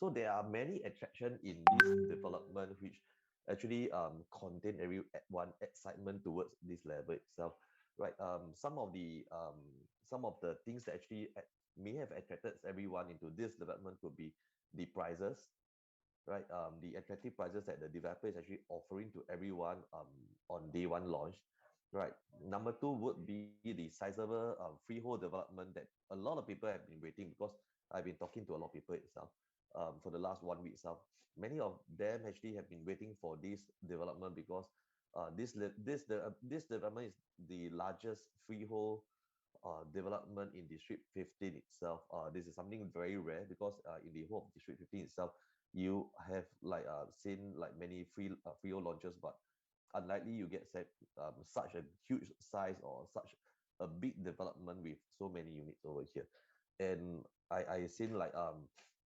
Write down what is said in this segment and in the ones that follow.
So there are many attraction in this development which actually contain everyone excitement towards this level itself, right? Some of the things that actually may have attracted everyone into this development could be the prices, right? The attractive prices that the developer is actually offering to everyone on day one launch, right? Number two would be the sizable freehold development that a lot of people have been waiting, because I've been talking to a lot of people itself for the last 1 week itself. Many of them actually have been waiting for this development because this development is the largest freehold development in District 15 itself. This is something very rare because in the whole of District 15 itself, you have like seen like many freehold launches, but unlikely you get such a huge size or such a big development with so many units over here. And I seen like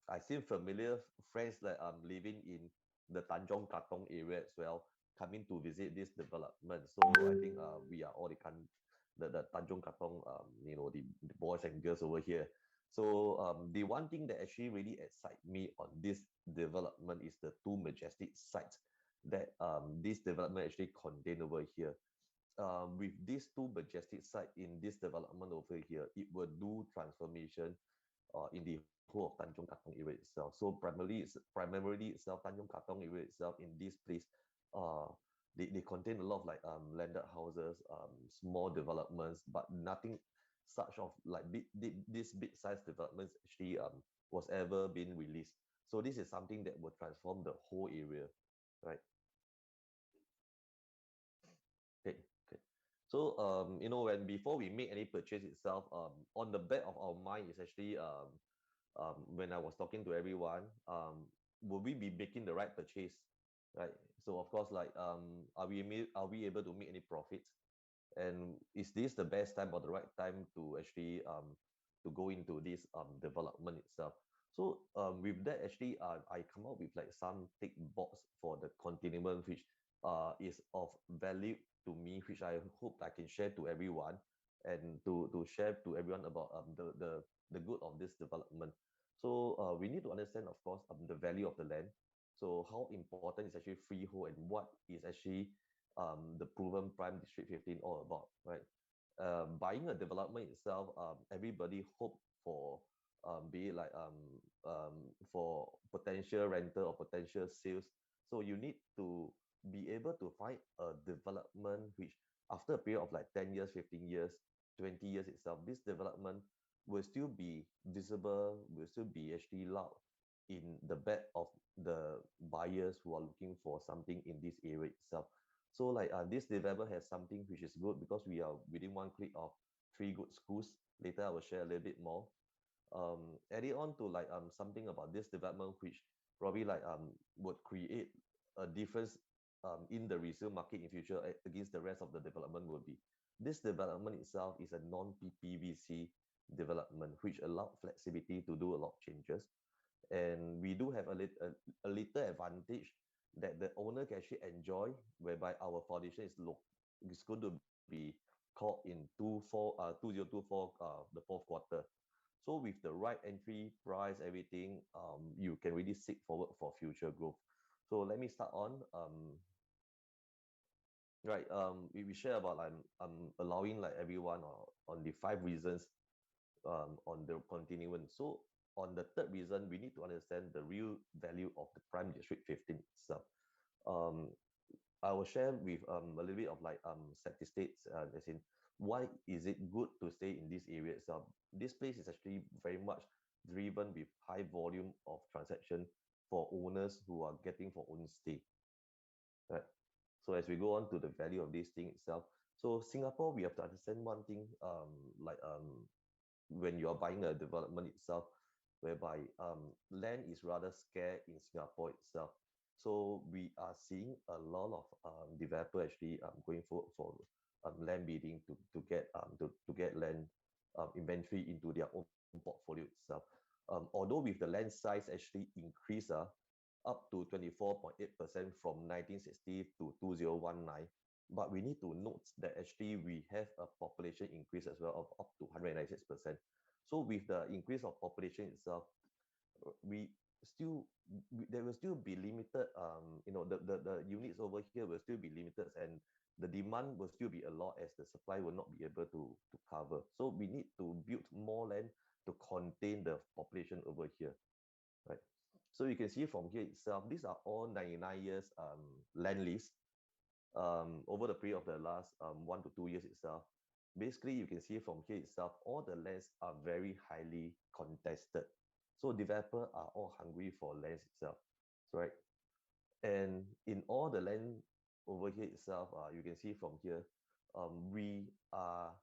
I seen familiar friends that living in the Tanjong Katong area as well, coming to visit this development. So I think we are all the Tanjong Katong, the boys and girls over here. So the one thing that actually really excites me on this development is the two majestic sites that this development actually contain over here. With these two majestic sites in this development over here, it will do transformation in the whole of Tanjong Katong area itself. So primarily itself, Tanjong Katong area itself in this place, uh, they contain a lot of like landed houses, small developments, but nothing such of like these big size developments actually was ever been released. So this is something that will transform the whole area, right? Okay, okay. So when before we make any purchase itself, on the back of our mind is actually when I was talking to everyone, will we be making the right purchase, right? So of course, like, are we able to make any profits? And is this the best time or the right time to actually to go into this development itself? So with that, actually, I come up with like some tick box for the continuum, which is of value to me, which I hope I can share to everyone, and to share to everyone about the good of this development. So we need to understand, of course, the value of the land. So how important is actually freehold, and what is actually the proven prime district 15 all about, right? Buying a development itself, everybody hope for be it like for potential rental or potential sales. So you need to be able to find a development which after a period of like 10 years, 15 years, 20 years itself, this development will still be visible, will still be actually loud in the back of the buyers who are looking for something in this area itself. So like this developer has something which is good because we are within one click of three good schools. Later I will share a little bit more. Adding on to like something about this development which probably like would create a difference in the resale market in future against the rest of the development will be this development itself is a non-PPVC development which allow flexibility to do a lot of changes, and we do have a little advantage that the owner can actually enjoy, whereby our foundation is going to be called in 2024 the fourth quarter. So with the right entry price, everything, you can really seek forward for future growth. So let me start on right. We share about like allowing like everyone on the 5 reasons on the continuum. So on the third reason, we need to understand the real value of the prime district 15 itself. Um, I will share with a little bit of like statistics, as in why is it good to stay in this area itself. This place is actually very much driven with high volume of transaction for owners who are getting for own stay, right? So as we go on to the value of this thing itself, so Singapore, we have to understand one thing, like when you are buying a development itself, whereby land is rather scarce in Singapore itself. So we are seeing a lot of developer actually going for land bidding to get land inventory into their own portfolio itself. Although with the land size actually increase up to 24.8% from 1960 to 2019. But we need to note that actually we have a population increase as well of up to 196%. So with the increase of population itself, we still there will still be limited, the units over here will still be limited, and the demand will still be a lot as the supply will not be able to cover. So we need to build more land to contain the population over here, right? So you can see from here itself, these are all 99 years land lease over the period of the last 1 to 2 years itself. Basically, you can see from here itself, all the lands are very highly contested. So developers are all hungry for lands itself, right? And in all the land over here itself, you can see from here, um, we are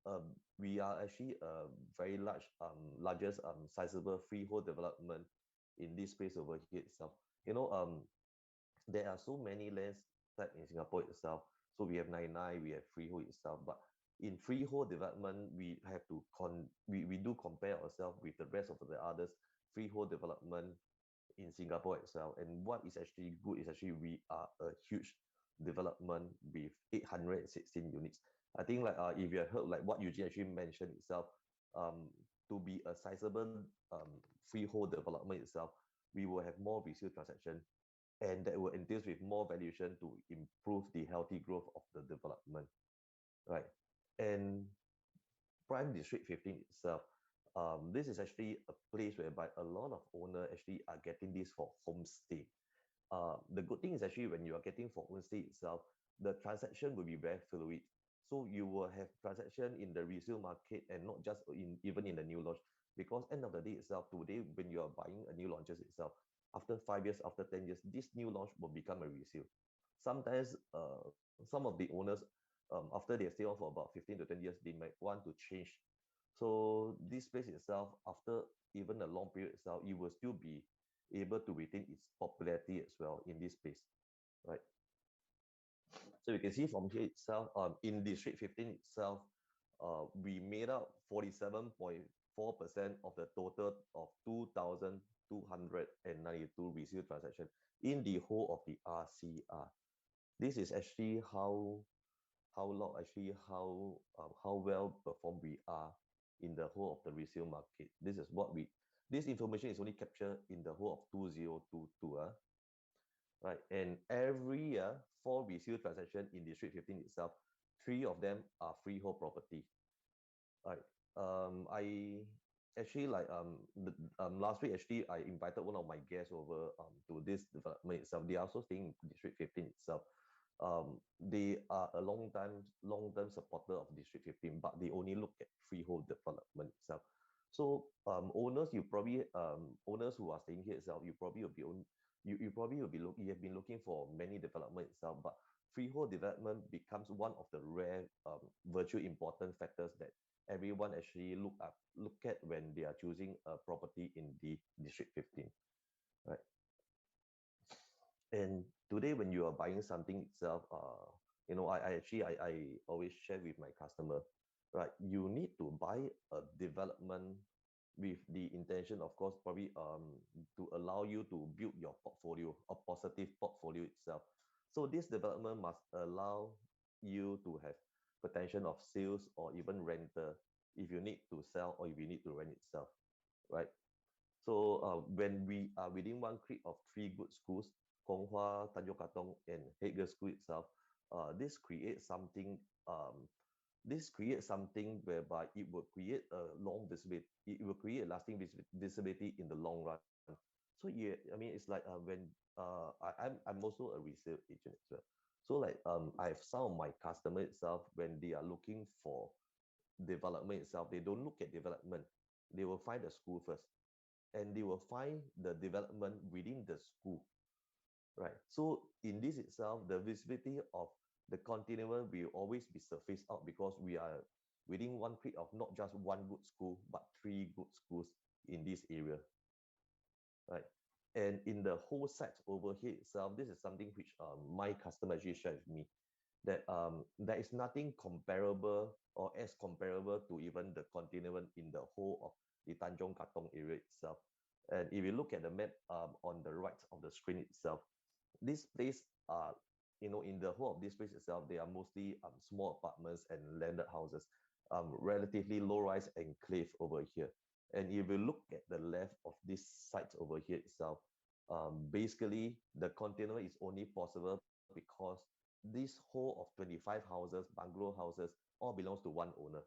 um, we are actually a very largest sizable freehold development in this space over here itself. You know, there are so many lands type in Singapore itself. So we have 99, we have freehold itself. But in freehold development, we have to we do compare ourselves with the rest of the others freehold development in Singapore itself. And what is actually good is actually we are a huge development with 816 units. I think like if you have heard like what Eugene actually mentioned itself, um, to be a sizable freehold development itself, we will have more resale transaction, and that will entail with more valuation to improve the healthy growth of the development, right? And Prime District 15 itself, this is actually a place whereby a lot of owners actually are getting this for homestay. The good thing is actually when you are getting for homestay itself, the transaction will be very fluid. So you will have transaction in the resale market and not just in even in the new launch. Because end of the day itself, today when you are buying a new launches itself, after 5 years, after 10 years, this new launch will become a resale. Sometimes some of the owners, after they stay on for about 15 to 20 years, they might want to change. So this place itself, after even a long period itself, it will still be able to retain its popularity as well in this space, right? So you can see from here itself, in District 15 itself, we made up 47.4% of the total of 2,292 resale transactions in the whole of the RCR. This is actually how well performed we are in the whole of the resale market. This information is only captured in the whole of 2022. Right? And every year, 4 resale transactions in District 15 itself, 3 of them are freehold property. Right. I actually like last week actually I invited one of my guests over to this development itself. They are also staying in District 15 itself. They are a long-term supporter of District 15, but they only look at freehold development itself. So owners who are staying here itself, you probably will be you probably will be you have been looking for many development itself, but freehold development becomes one of the rare virtual important factors that everyone actually look at when they are choosing a property in the District 15, right? And today, when you are buying something itself, I always share with my customer, right? You need to buy a development with the intention, of course, probably to allow you to build your portfolio, a positive portfolio itself. So this development must allow you to have potential of sales or even rental if you need to sell or if you need to rent itself, right? So when we are within one click of 3 good schools, Kong Hwa, Tanjong Katong, and Hague School itself, this creates something. This creates something whereby it will create a long visibility. It will create lasting visibility in the long run. So yeah, I mean, it's like when I'm also a resale agent as well. So like I have some of my customer itself when they are looking for development itself, they don't look at development. They will find the school first, and they will find the development within the school, right? So in this itself, the visibility of the continuum will always be surfaced out because we are within one click of not just one good school, but 3 good schools in this area, right? And in the whole site over here itself, this is something which my customer actually shared with me, that there is nothing comparable or as comparable to even the continuum in the whole of the Tanjong Katong area itself. And if you look at the map on the right of the screen itself, this place in the whole of this place itself, they are mostly small apartments and landed houses, relatively low rise enclave over here. And if you look at the left of this site over here itself, basically the container is only possible because this whole of 25 houses, bungalow houses, all belongs to one owner.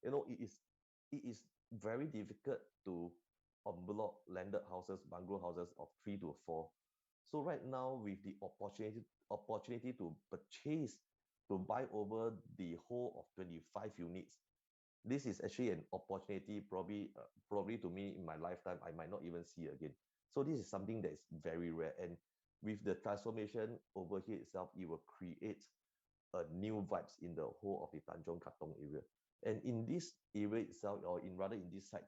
It is very difficult to unblock landed houses, bungalow houses of 3 to 4. So right now, with the opportunity to purchase, to buy over the whole of 25 units, this is actually an opportunity, probably to me in my lifetime I might not even see again. So this is something that is very rare, and with the transformation over here itself, it will create a new vibes in the whole of the Tanjong Katong area. And in this area itself, or in rather in this site,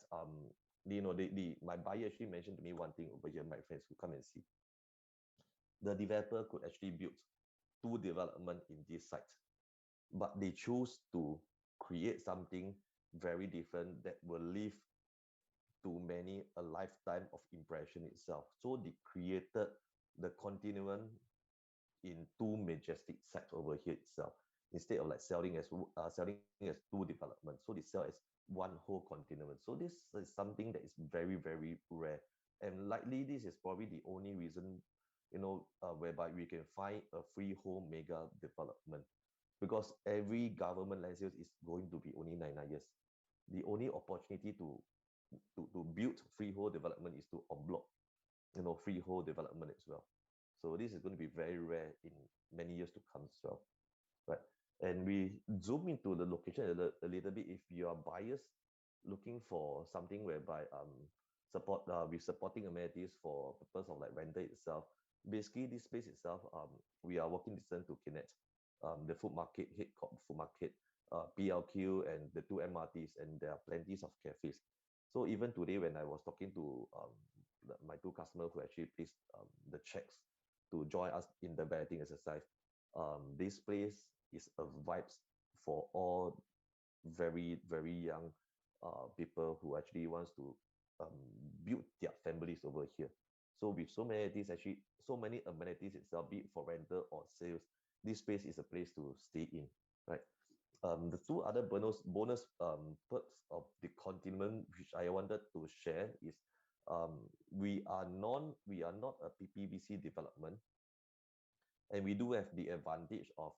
my buyer actually mentioned to me one thing over here, my friends who come and see. The developer could actually build two development in this site, but they choose to create something very different that will leave to many a lifetime of impression itself. So they created the Continuum in two majestic sites over here itself, instead of like selling as two developments. So they sell as one whole Continuum. So this is something that is very, very rare, and likely this is probably the only reason, whereby we can find a freehold mega development, because every government land sales is going to be only 9 years. The only opportunity to build freehold development is to unblock, freehold development as well. So this is going to be very rare in many years to come as well, right? And we zoom into the location a little bit. If you are buyers looking for something whereby with supporting amenities for purpose of like rental itself, basically this space itself, we are walking distance to Kinet, the food market, head food market, PLQ, and the two MRTs, and there are plenties of cafes. So even today, when I was talking to my two customers who actually placed the checks to join us in the betting exercise, this place is a vibes for all very, very young people who actually wants to um, build their families over here. So with so many amenities itself, be it for rental or sales, this space is a place to stay in, right? The two other bonus perks of the Continuum, which I wanted to share, is we are not a PPBC development, and we do have the advantage of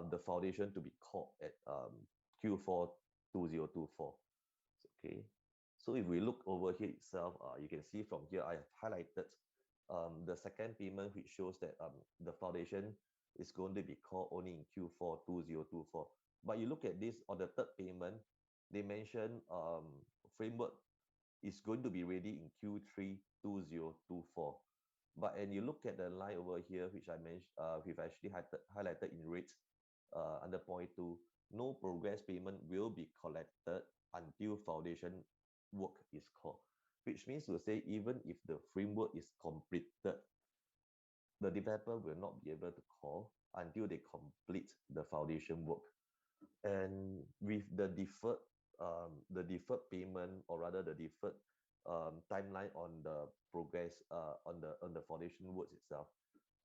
the foundation to be called at Q4 2024. Okay, so if we look over here itself, you can see from here I have highlighted the second payment, which shows that the foundation is going to be called only in Q4 2024. But you look at this on the third payment, they mention framework is going to be ready in Q3 2024. But and you look at the line over here, which I mentioned, we've actually highlighted in red under point two, no progress payment will be collected until foundation work is called, which means to say even if the framework is completed, the developer will not be able to call until they complete the foundation work. And with the deferred payment, or rather the deferred timeline on the progress on the foundation works itself,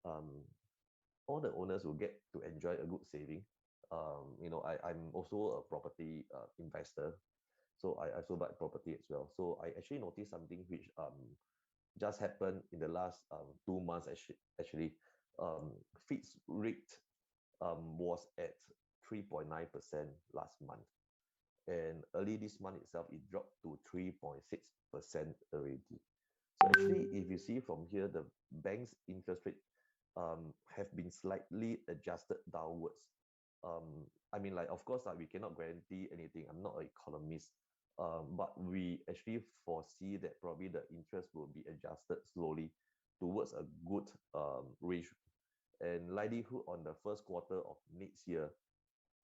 um, all the owners will get to enjoy a good saving. I'm also a property investor, so I also buy property as well. So I actually noticed something which just happened in the last 2 months. Actually, fixed rate was at 3.9% last month, and early this month itself it dropped to 3.6% already. So actually, if you see from here, the bank's interest rate have been slightly adjusted downwards. I mean, like, of course, we cannot guarantee anything. I'm not an economist, but we actually foresee that probably the interest will be adjusted slowly towards a good range, and likelihood on the first quarter of next year,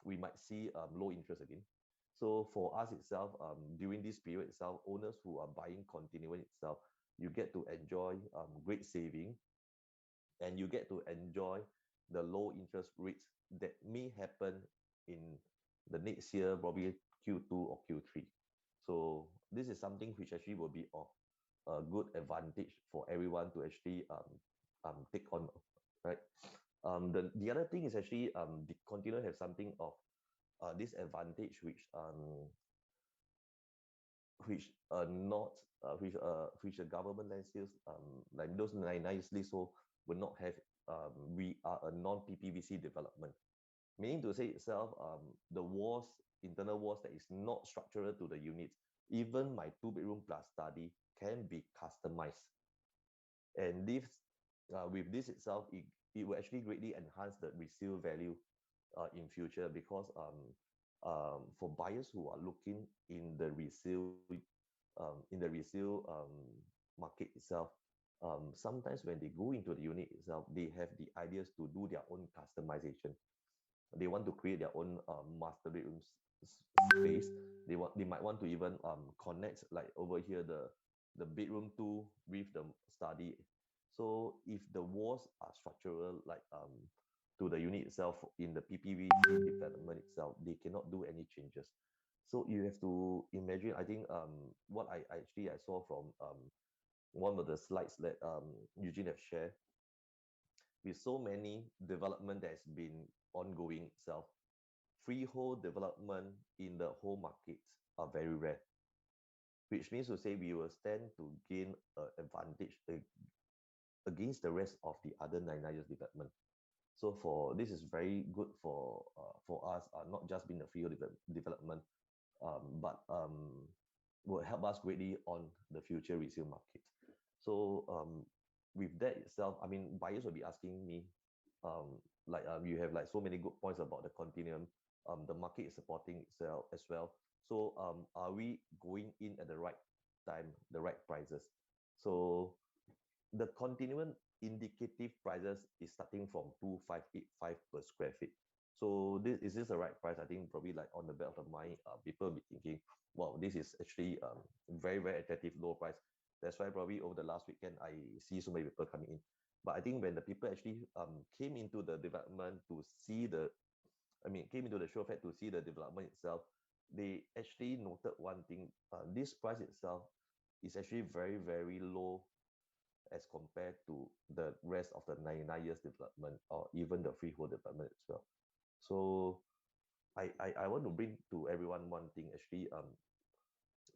we might see low interest again. So for us itself, during this period itself, owners who are buying Continuum itself, you get to enjoy great saving, and you get to enjoy the low interest rates that may happen in the next year, probably Q2 or Q3. So this is something which actually will be of a good advantage for everyone to actually take on, right? The other thing is actually the Continuum have something of this advantage, which which not which the government land sales like those nicely so will not have we are a non PPVC development, meaning to say itself the walls, internal walls that is not structural to the unit, even my 2 bedroom plus study can be customized. And this with this itself, it will actually greatly enhance the resale value in future, because for buyers who are looking in the resale market itself, sometimes when they go into the unit itself, they have the ideas to do their own customization. They want to create their own master bedroom space. They might want to even connect, like over here, the bedroom two with the study. So if the walls are structural, like to the unit itself in the PPVC development itself, they cannot do any changes. So you have to imagine. I think what I saw from one of the slides that Eugene have shared, with so many development that's been ongoing itself, freehold development in the whole market are very rare, which means to say we will stand to gain an advantage against the rest of the other 99 years development. So for this is very good for us, not just being a freehold development, but will help us greatly on the future resale market. So with that itself, I mean, buyers will be asking me, you have like so many good points about the continuum. The market is supporting itself as well. So are we going in at the right time, the right prices? So the continuum indicative prices is starting from 2585 per square feet. So this is this the right price? I think probably like on the back of the mind, people will be thinking, wow, this is actually very, very attractive low price. That's why probably over the last weekend, I see so many people coming in. But I think when the people actually came into the development to see came into the show fair to see the development itself, they actually noted one thing. This price itself is actually very, very low as compared to the rest of the 99 years development or even the freehold development as well. So I want to bring to everyone one thing. Actually,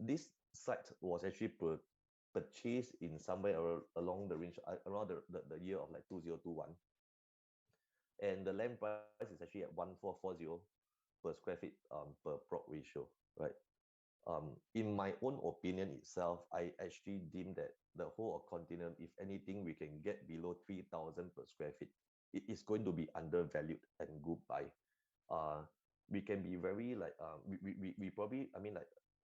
this site was actually purchased in somewhere along the range, around the year of like 2021. And the land price is actually at 1440 per square feet per prop ratio, right? In my own opinion itself, I actually deem that the whole of Continuum, if anything, we can get below 3,000 per square feet, it is going to be undervalued and good buy. Uh, we can be very like we probably, I mean, like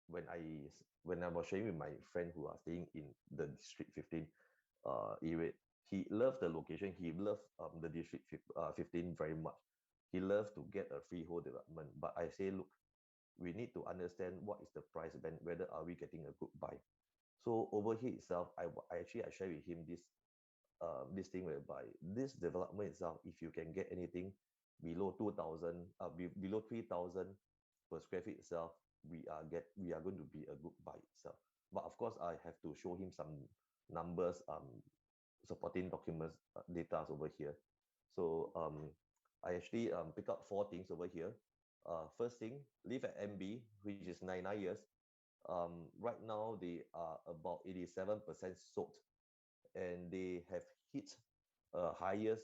when I was sharing with my friend who are staying in the District 15 area, he loved the location. He loved the District 15 very much. He loved to get a freehold development. But I say, look, we need to understand what is the price band, whether are we getting a good buy. So over here itself, I share with him this thing whereby this development itself, if you can get anything below 2,000, below 3,000 per square feet itself, we are going to be a good buy itself. But of course, I have to show him some numbers, supporting documents, data over here. So I actually pick up four things over here. First thing, live at MB, which is 99 years. Right now, they are about 87% sold, and they have hit a highest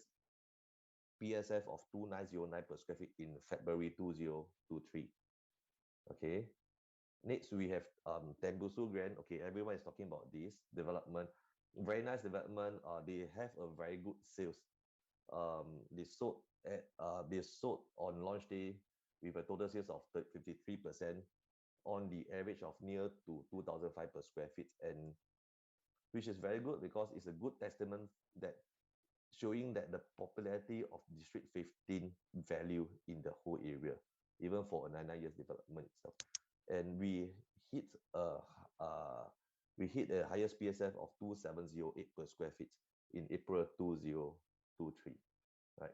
PSF of 2,909 per square feet in February 2023. Okay. Next, we have Tembusu Grand. Okay, everyone is talking about this development. Very nice development. They have a very good sales. They sold on launch day with a total sales of 53% on the average of near to 2,005 per square feet, and which is very good because it's a good testament that showing that the popularity of District 15 value in the whole area, even for a 99 years development itself. And hit a we hit a highest PSF of 2,708 per square feet in April 2023, right?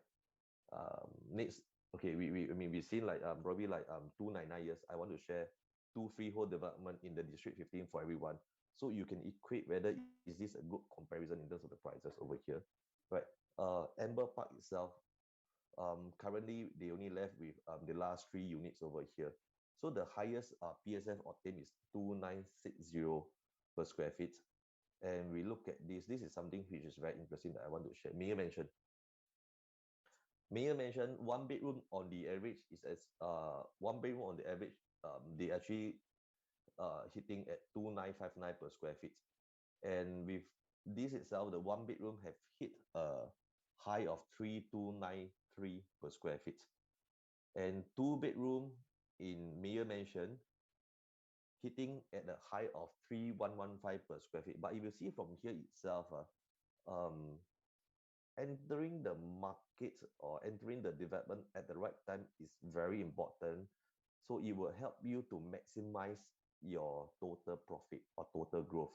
Next, okay, we've seen like probably like 299 years. I want to share two freehold development in the District 15 for everyone, so you can equate whether is this a good comparison in terms of the prices over here, right? Amber Park itself, currently they only left with the last three units over here. So the highest PSF obtained is 2960 per square feet. And we look at this. This is something which is very interesting that I want to share. Mayor mentioned. Mayor mentioned one bedroom on the average is as one bedroom on the average. They actually hitting at 2959 per square feet. And with this itself, the one bedroom have hit a high of 3293 per square feet. And two bedroom in Mayor Mansion hitting at a high of 3115 per square feet. But if you see from here itself, entering the market or entering the development at the right time is very important. So it will help you to maximize your total profit or total growth.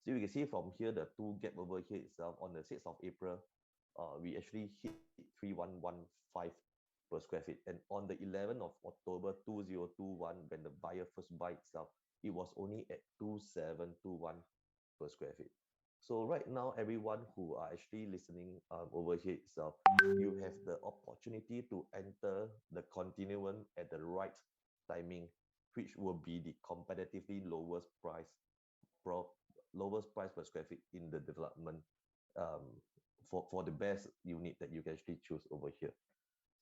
So you can see from here, the two gap over here itself on the 6th of April, we actually hit 3115 per square feet. And on the 11th of October 2021, when the buyer first buy itself, it was only at 2721 per square feet. So right now, everyone who are actually listening over here itself, you have the opportunity to enter the Continuum at the right timing, which will be the competitively lowest price per square feet in the development for the best unit that you can actually choose over here.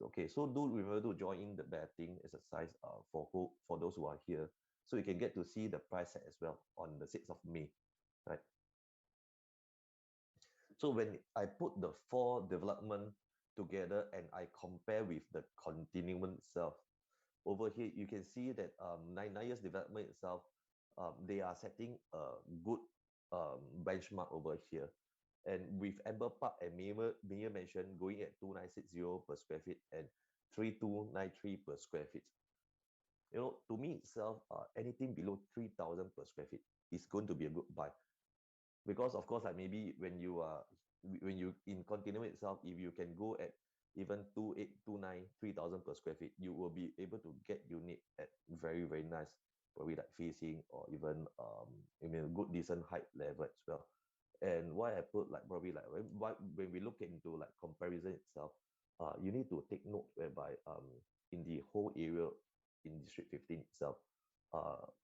Okay, so do remember to join in the betting exercise for those who are here, so you can get to see the price set as well on the 6th of May, right? So when I put the four development together and I compare with the Continuum itself, over here you can see that 9 years development itself, they are setting a good benchmark over here. And with Amber Park and Mayor Mansion going at 2960 per square feet and 3293 per square feet. You know, to me itself, anything below 3000 per square feet is going to be a good buy. Because of course, like maybe when you in Continuum itself, if you can go at even 2829 3000 per square feet, you will be able to get unit at very, very nice, probably like facing or even I mean good decent height level as well. And why I put like probably like when we look into like comparison itself, you need to take note whereby in the whole area in District 15 itself,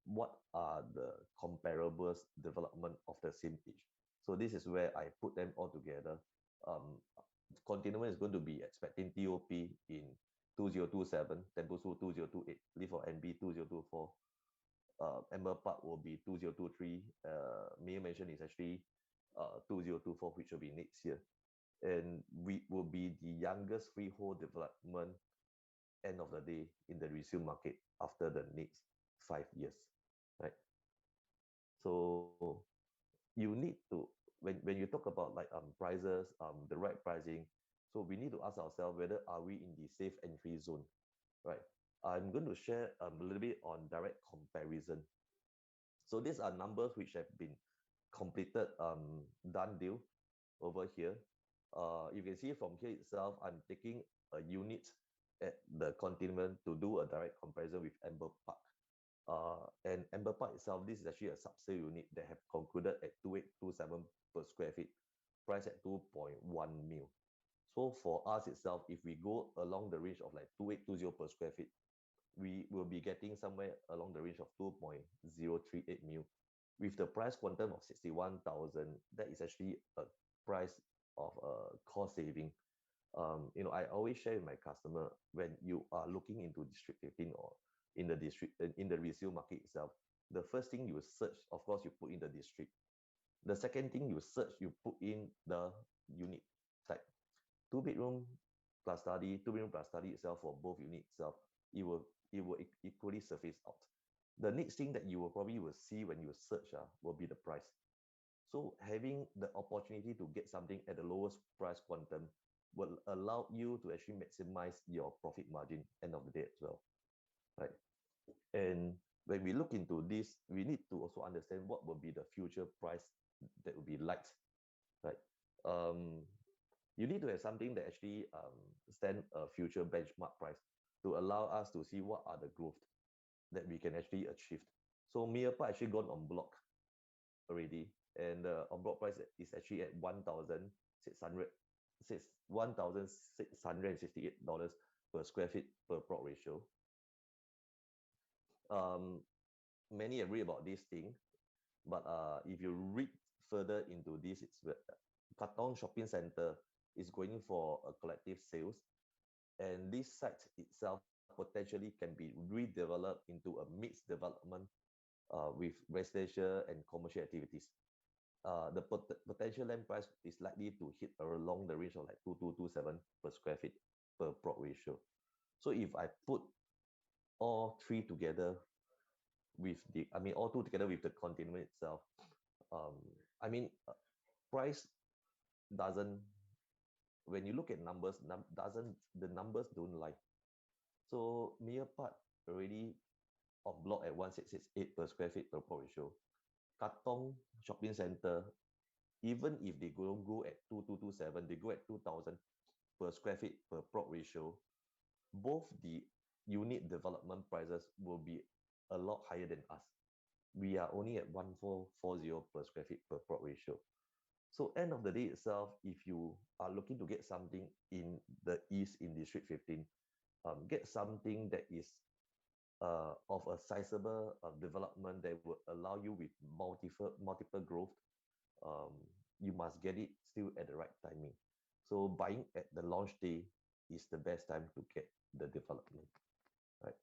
what are the comparables development of the same age. So this is where I put them all together. Continuum is going to be expecting TOP in 2027, Tembusu 2028, Live for NB 2024. Amber Park will be 2023. Mayor Mansion is actually 2024, which will be next year. And we will be the youngest freehold development end of the day in the resale market after the next 5 years, right? So you need to, when you talk about like prices, the right pricing, so we need to ask ourselves whether are we in the safe entry zone, right? I'm going to share a little bit on direct comparison. So these are numbers which have been completed done deal over here. You can see from here itself, I'm taking a unit at the Continuum to do a direct comparison with Amber Park. And Amber Park itself, this is actually a sub-sale unit that have concluded at 2827 per square feet, price at 2.1 mil. So for us itself, if we go along the range of like 2820 per square feet, we will be getting somewhere along the range of 2.038 mil. With the price quantum of 61,000, that is actually a price of a cost saving. You know, I always share with my customer, when you are looking into District 15 or in the district, in the resale market itself, the first thing you search, of course, you put in the district. The second thing you search, you put in the unit type. Two bedroom plus study, two bedroom plus study itself for both units itself, it will equally surface out. The next thing that you will probably will see when you search will be the price. So having the opportunity to get something at the lowest price quantum will allow you to actually maximize your profit margin end of the day as well, right? And when we look into this, we need to also understand what will be the future price that will be liked, right? You need to have something that actually stand a future benchmark price to allow us to see what are the growth that we can actually achieve. So Miyapa actually gone on block already, and the on block price is actually at 1,668 dollars per square feet per plot ratio. Many agree about this thing, but if you read further into this, it's Katong Shopping Center is going for a collective sales, and this site itself potentially can be redeveloped into a mixed development with residential and commercial activities. The potential land price is likely to hit along the range of like 2227 per square feet per plot ratio. So if I put all three together with all two together with the continuum itself, um, I mean, price doesn't, when you look at numbers, doesn't, the numbers don't lie. So Mere Part already on block at 1668 per square feet per plot ratio. Katong Shopping Center, even if they don't go at 2227, they go at 2000 per square feet per plot ratio, both the unit development prices will be a lot higher than us. We are only at 1440 per square feet per plot ratio. So end of the day itself, if you are looking to get something in the east in District 15, get something that is of a sizable development that will allow you with multiple growth. um, you must get it still at the right timing. So buying at the launch day is the best time to get the development, right?